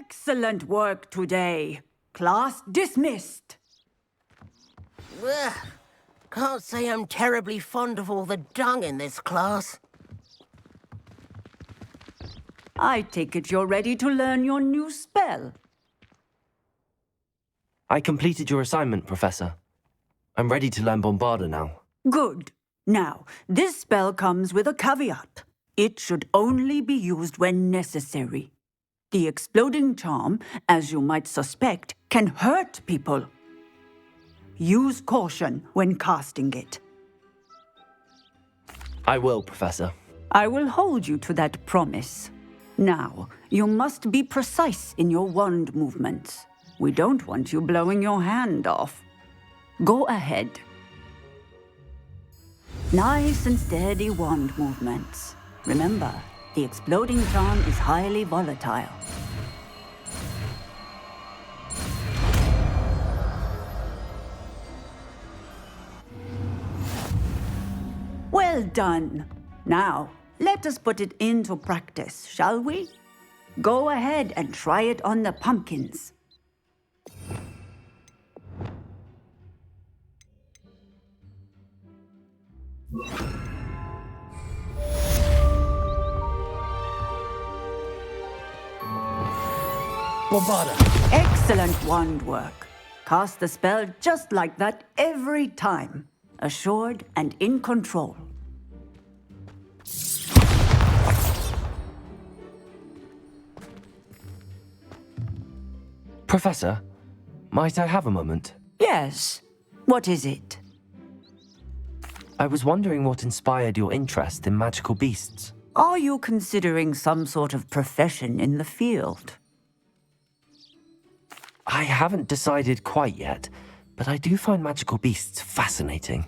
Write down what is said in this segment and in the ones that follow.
Excellent work today. Class dismissed. Ugh. Can't say I'm terribly fond of all the dung in this class. I take it you're ready to learn your new spell. I completed your assignment, Professor. I'm ready to learn Bombarda now. Good. Now, this spell comes with a caveat. It should only be used when necessary. The exploding charm, as you might suspect, can hurt people. Use caution when casting it. I will, Professor. I will hold you to that promise. Now, you must be precise in your wand movements. We don't want you blowing your hand off. Go ahead. Nice and steady wand movements. Remember, the exploding charm is highly volatile. Well done. Now, let us put it into practice, shall we? Go ahead and try it on the pumpkins. Bombarda! Excellent wand work. Cast the spell just like that every time. Assured and in control. Professor, might I have a moment? Yes. What is it? I was wondering what inspired your interest in magical beasts. Are you considering some sort of profession in the field? I haven't decided quite yet, but I do find magical beasts fascinating.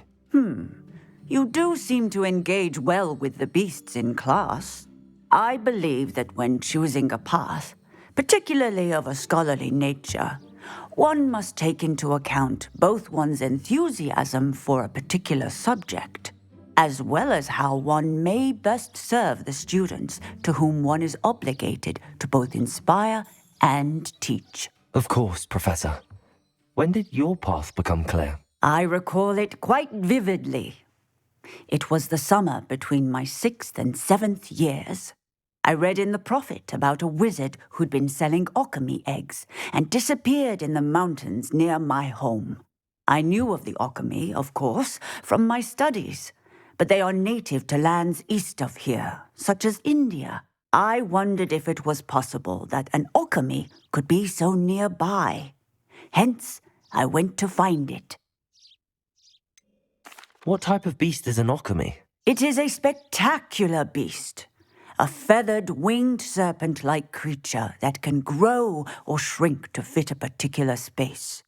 You do seem to engage well with the beasts in class. I believe that when choosing a path, particularly of a scholarly nature, one must take into account both one's enthusiasm for a particular subject, as well as how one may best serve the students to whom one is obligated to both inspire and teach. Of course, Professor. When did your path become clear? I recall it quite vividly. It was the summer between my 6th and 7th years. I read in the Prophet about a wizard who'd been selling alchemy eggs and disappeared in the mountains near my home. I knew of the alchemy, of course, from my studies, but they are native to lands east of here, such as India. I wondered if it was possible that an alchemy could be so nearby. Hence, I went to find it. What type of beast is an alchemy? It is a spectacular beast. A feathered, winged serpent-like creature that can grow or shrink to fit a particular space.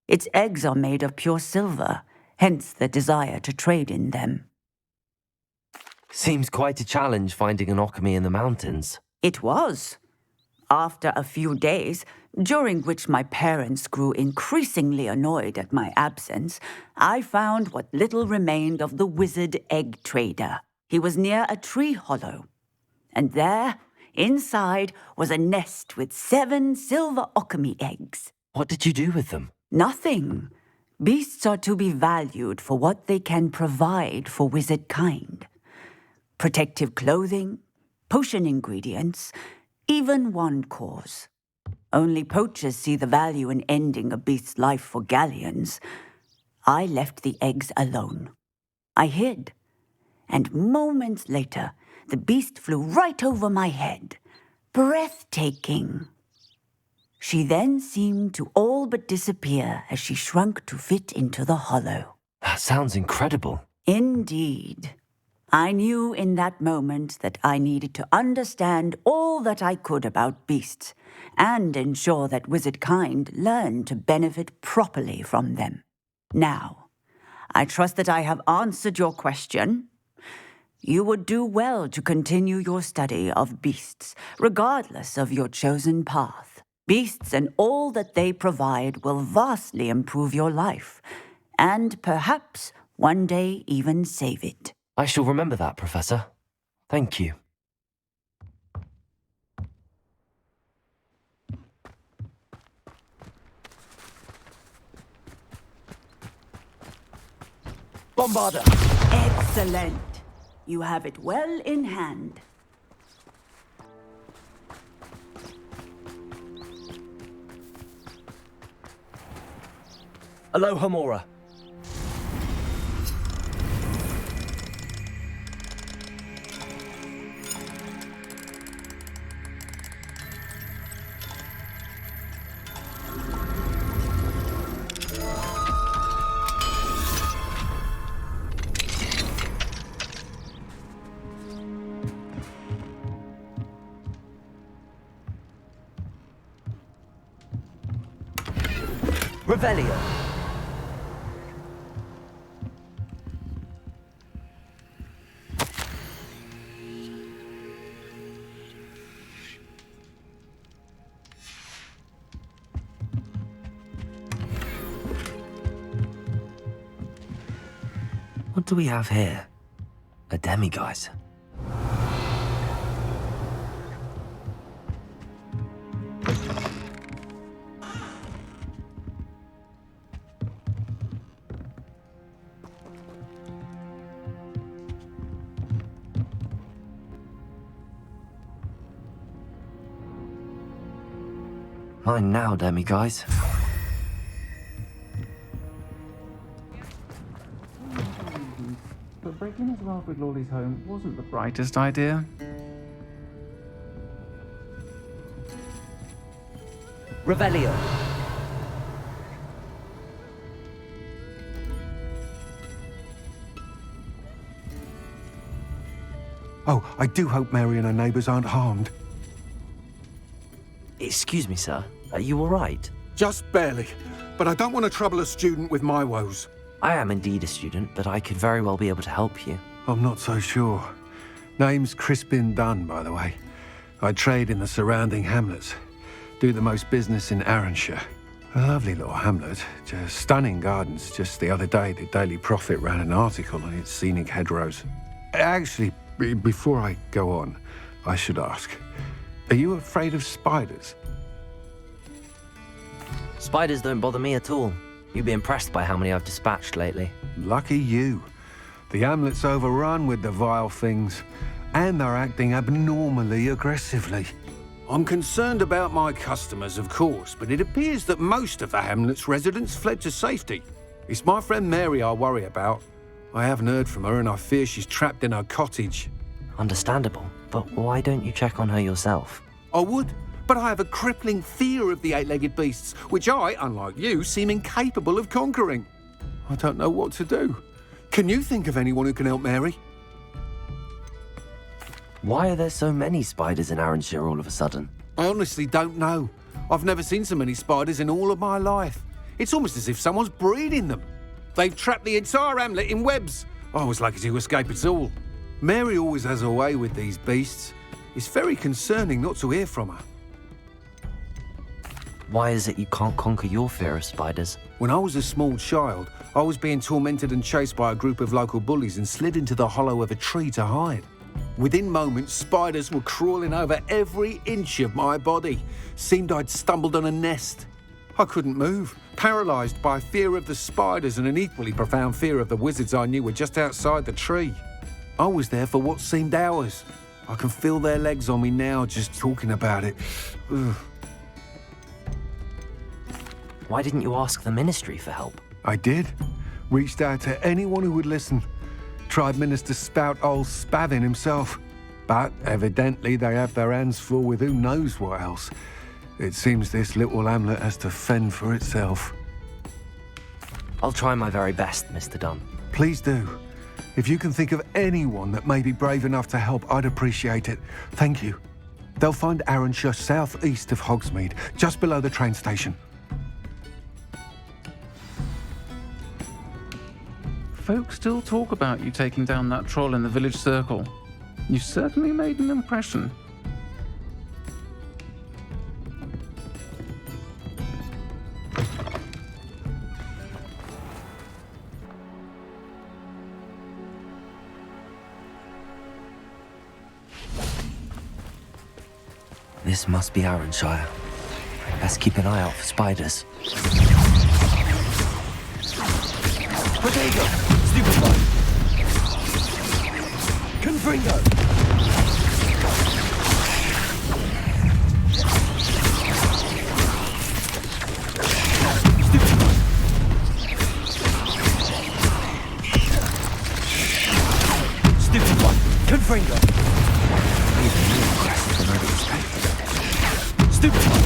Its eggs are made of pure silver, hence the desire to trade in them. Seems quite a challenge finding an alchemy in the mountains. It was. After a few days, during which my parents grew increasingly annoyed at my absence, I found what little remained of the wizard egg trader. He was near a tree hollow. And there, inside, was a nest with 7 silver alchemy eggs. What did you do with them? Nothing. Beasts are to be valued for what they can provide for wizard kind. Protective clothing, potion ingredients, even wand cores. Only poachers see the value in ending a beast's life for galleons. I left the eggs alone. I hid. And moments later, the beast flew right over my head. Breathtaking. She then seemed to all but disappear as she shrunk to fit into the hollow. That sounds incredible. Indeed. I knew in that moment that I needed to understand all that I could about beasts and ensure that wizard kind learned to benefit properly from them. Now, I trust that I have answered your question. You would do well to continue your study of beasts, regardless of your chosen path. Beasts and all that they provide will vastly improve your life, and perhaps one day even save it. I shall remember that, Professor. Thank you. Bombarda! Excellent. You have it well in hand. Aloha Mora. Revelio. What do we have here? A demiguise. Mine now, demiguise. But breaking his love with Lawley's home wasn't the brightest idea. Revelio. Oh, I do hope Mary and her neighbours aren't harmed. Excuse me, sir. Are you all right? Just barely. But I don't want to trouble a student with my woes. I am indeed a student, but I could very well be able to help you. I'm not so sure. Name's Crispin Dunn, by the way. I trade in the surrounding hamlets. Do the most business in Arranshire. A lovely little hamlet. Just stunning gardens. Just the other day, the Daily Prophet ran an article on its scenic hedgerows. Actually, before I go on, I should ask, are you afraid of spiders? Spiders don't bother me at all. You'd be impressed by how many I've dispatched lately. Lucky you. The hamlet's overrun with the vile things, and they're acting abnormally aggressively. I'm concerned about my customers, of course, but it appears that most of the hamlet's residents fled to safety. It's my friend Mary I worry about. I haven't heard from her, and I fear she's trapped in her cottage. Understandable, but why don't you check on her yourself? I would, but I have a crippling fear of the eight-legged beasts, which I, unlike you, seem incapable of conquering. I don't know what to do. Can you think of anyone who can help Mary? Why are there so many spiders in Arranshire all of a sudden? I honestly don't know. I've never seen so many spiders in all of my life. It's almost as if someone's breeding them. They've trapped the entire hamlet in webs. I was lucky to escape it all. Mary always has a way with these beasts. It's very concerning not to hear from her. Why is it you can't conquer your fear of spiders? When I was a small child, I was being tormented and chased by a group of local bullies and slid into the hollow of a tree to hide. Within moments, spiders were crawling over every inch of my body. Seemed I'd stumbled on a nest. I couldn't move, paralysed by fear of the spiders and an equally profound fear of the wizards I knew were just outside the tree. I was there for what seemed hours. I can feel their legs on me now just talking about it. Ugh. Why didn't you ask the ministry for help? I did. Reached out to anyone who would listen. Tried Minister Spout old Spavin himself. But evidently they have their hands full with who knows what else. It seems this little hamlet has to fend for itself. I'll try my very best, Mr. Dunn. Please do. If you can think of anyone that may be brave enough to help, I'd appreciate it. Thank you. They'll find Arranshire southeast of Hogsmeade, just below the train station. Folk still talk about you taking down that troll in the village circle. You certainly made an impression. This must be Arranshire. Best keep an eye out for spiders. Protego! Stupefy. Confringo. Stupefy. Confringo. Even more aggressive than I'd expected. Stupefy.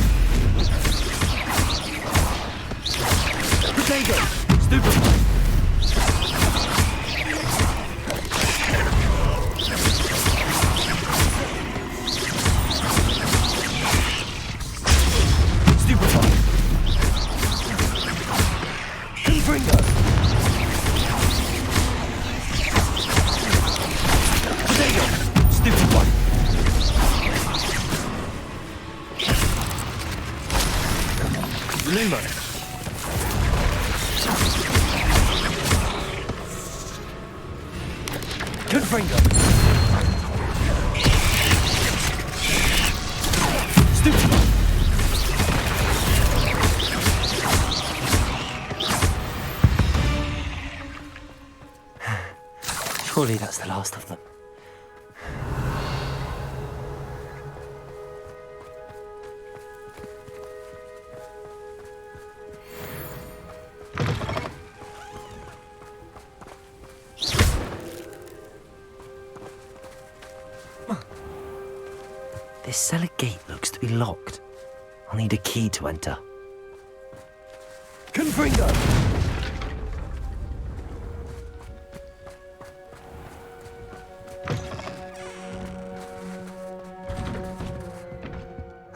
Protego. Stupefy. Stupefy. Confringo. Protego. Stupefy. Limbo. Confringo. Stupefy. Surely that's the last of them. This cellar gate looks to be locked. I'll need a key to enter. Confringo!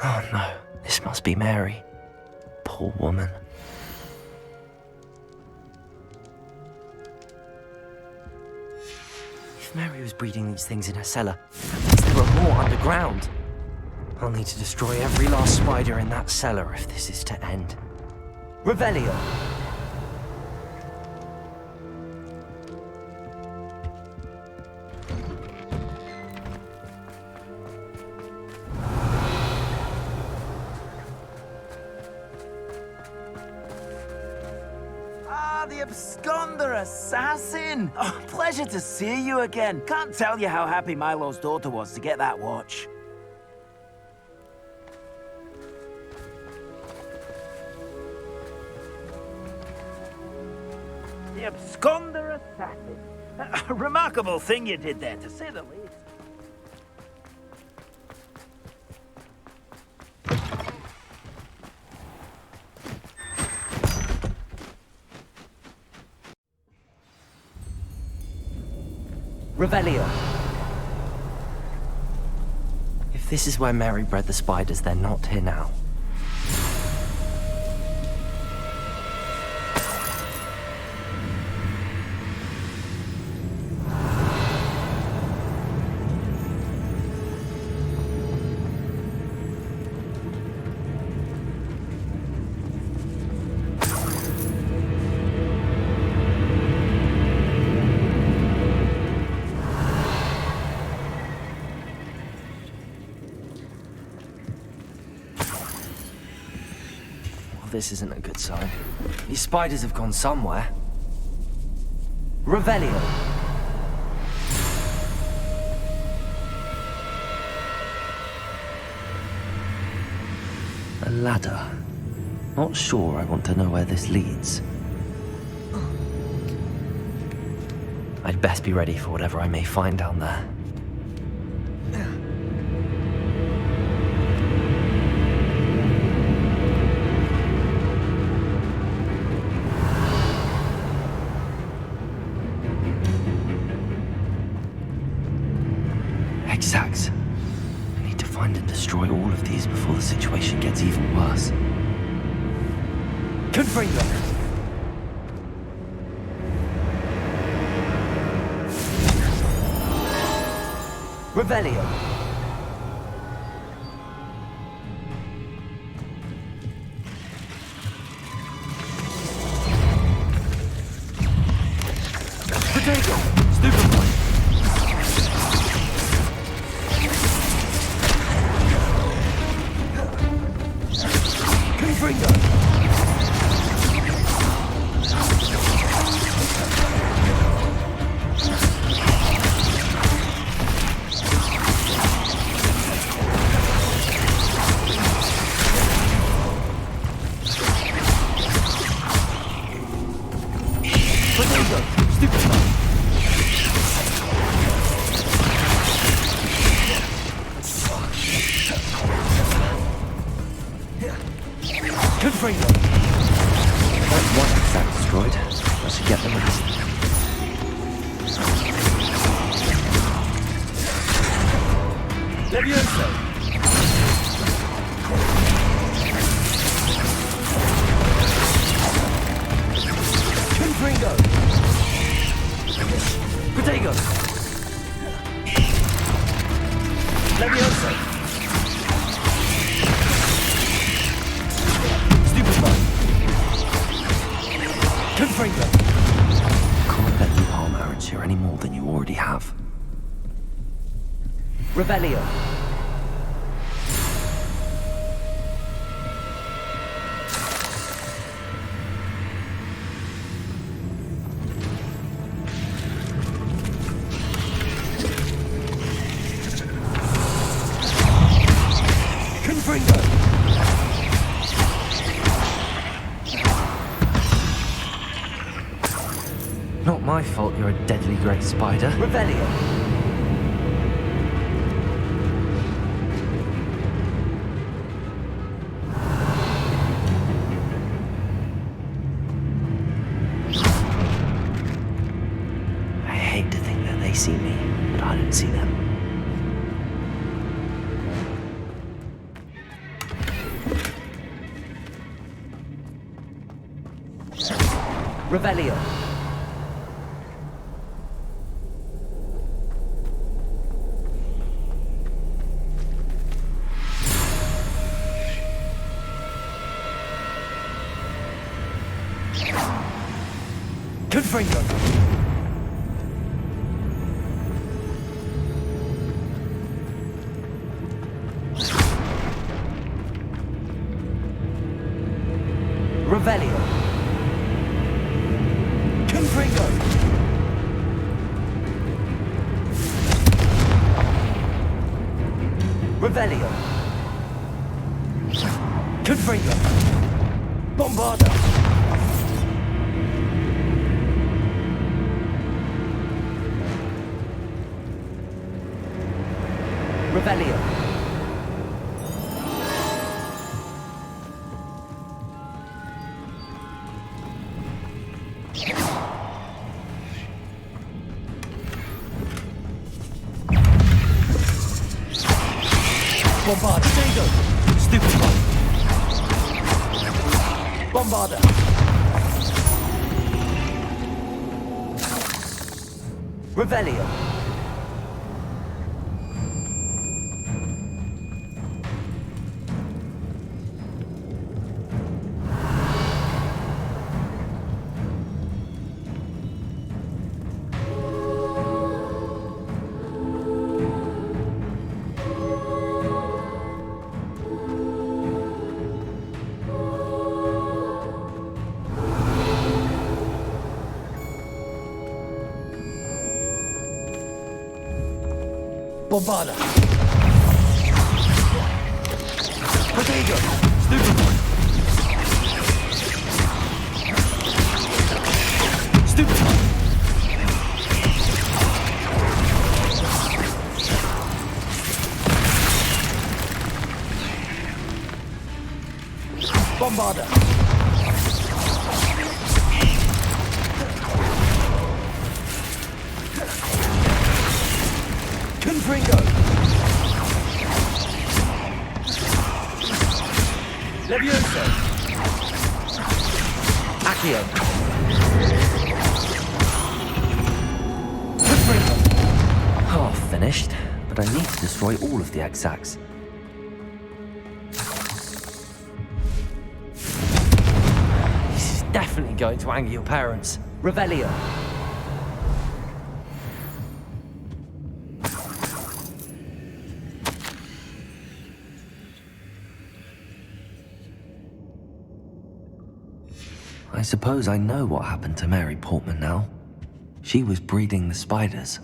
Oh no, this must be Mary. Poor woman. If Mary was breeding these things in her cellar, that means there were more underground. I'll need to destroy every last spider in that cellar if this is to end. Revelio! The absconder assassin! Oh, pleasure to see you again. Can't tell you how happy Milo's daughter was to get that watch. The absconder assassin. A remarkable thing you did there, to say the least. Revelio. If this is where Mary bred the spiders, they're not here now. This isn't a good sign. These spiders have gone somewhere. Revelio. A ladder. Not sure I want to know where this leads. I'd best be ready for whatever I may find down there. Exact. I need to find and destroy all of these before the situation gets even worse. Confringo! Revelio! Potato! Stupefy! Confringo! Confringo! That's one exact destroyed. I should get the rest. Levioso! Confringo! Protego! Levioso! Stupefy! Confringo! Can't let you harm Aaron's here any more than you already have. Revelio! Not my fault you're a deadly great spider. Revelio! I hate to think that they see me, but I don't see them. Revelio! Confringo! Revelio! Confringo! Revelio! Confringo! Bombarda! Revelio! Bombarda! Dago! Stupefy! Bombarda! Revelio! Bombarda! Protego! Stupefy! Stupefy! Bombarda! Confringo! Levioso! Accio! Confringo! Half finished, but I need to destroy all of the exacts. This is definitely going to anger your parents. Revelio! I suppose I know what happened to Mary Portman now. She was breeding the spiders.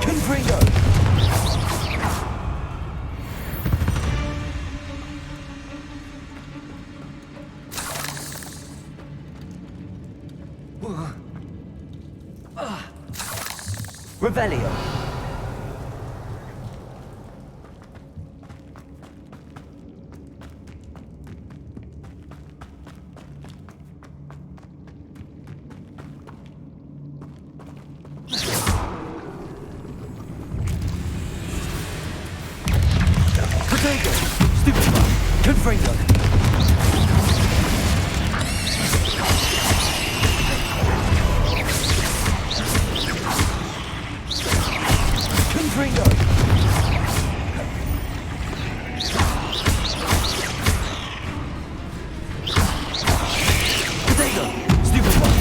Confringo! Revelio. Potato. Stupefy. Confringo. Confringo. Potato. Stupefy.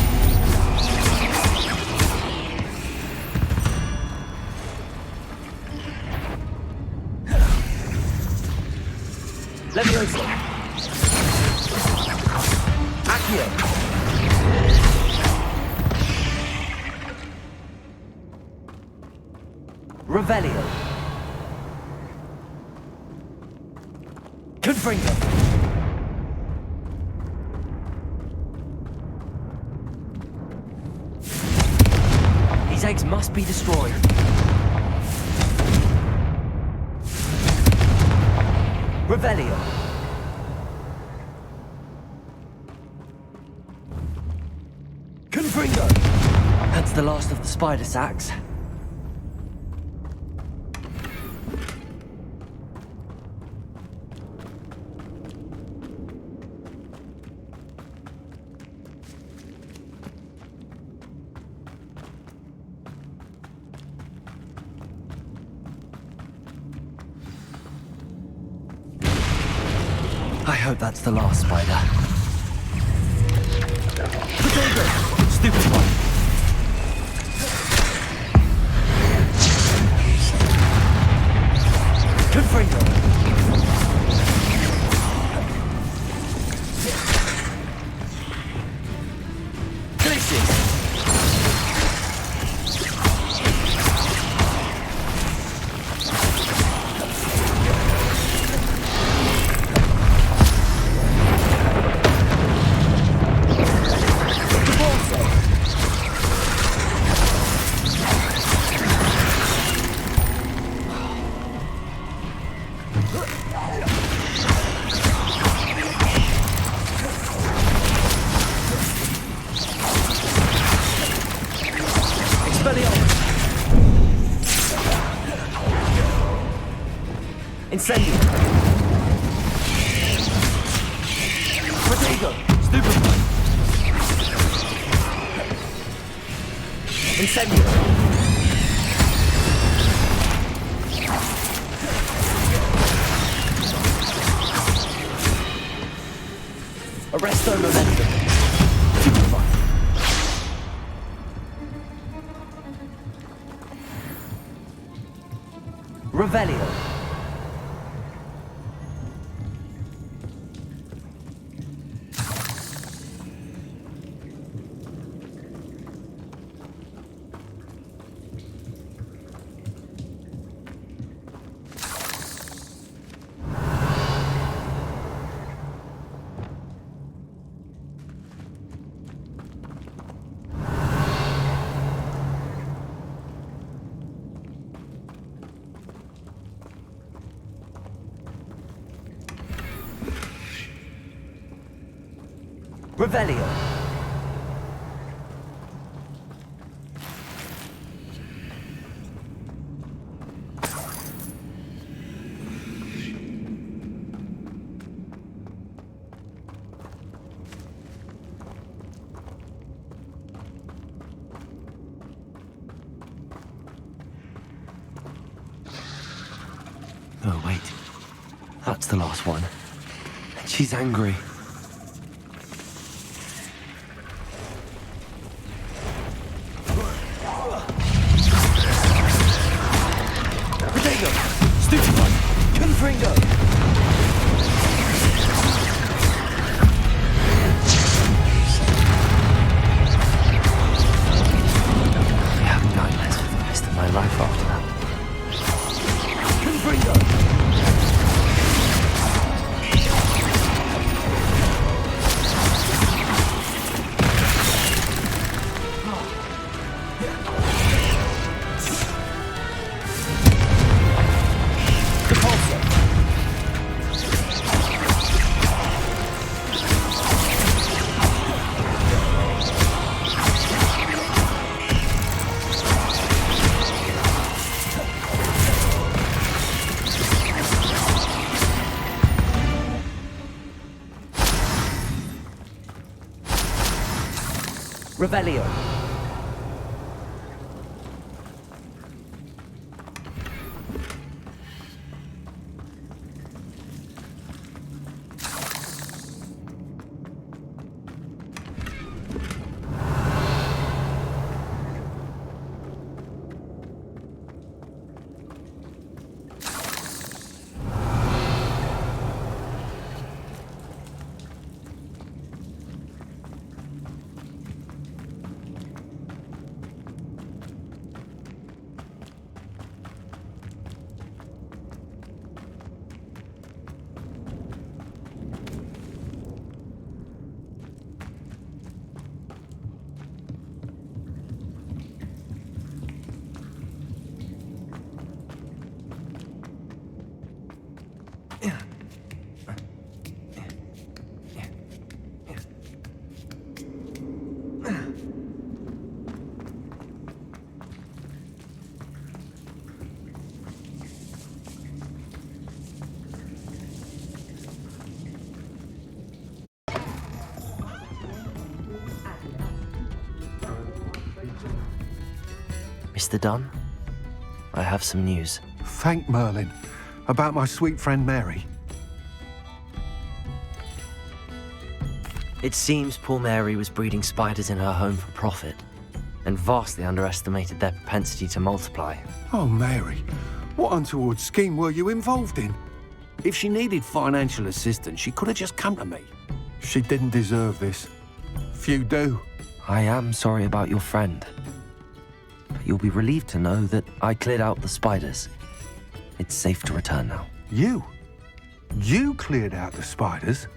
Levioso. Accio. Revelio. Confringo. These eggs must be destroyed. Revelio. Confringo. That's the last of the spider sacks. I hope that's the last spider. Potato! Stupid one! Confringo! Glitches! Incendio! Protego! Stupefy! Incendio! Arresto Momentum! Stupefy! Revelio! Revelio. Oh, wait. That's the last one. She's angry. Stupefy! Confringo! I have nightmares for the rest of my life after that. Confringo! Revelio. Mr. Dunn, I have some news. Thank Merlin. About my sweet friend Mary. It seems poor Mary was breeding spiders in her home for profit, and vastly underestimated their propensity to multiply. Oh, Mary, what untoward scheme were you involved in? If she needed financial assistance, she could have just come to me. She didn't deserve this. Few do. I am sorry about your friend, but you'll be relieved to know that I cleared out the spiders. It's safe to return now. You? You cleared out the spiders?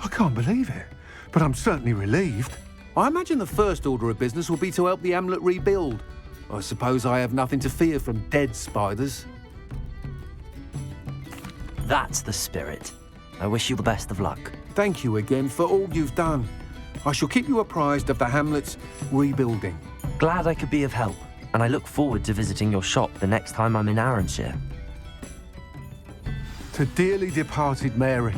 I can't believe it, but I'm certainly relieved. I imagine the first order of business will be to help the amulet rebuild. I suppose I have nothing to fear from dead spiders. That's the spirit. I wish you the best of luck. Thank you again for all you've done. I shall keep you apprised of the hamlet's rebuilding. Glad I could be of help, and I look forward to visiting your shop the next time I'm in Arranshire. To dearly departed Mary,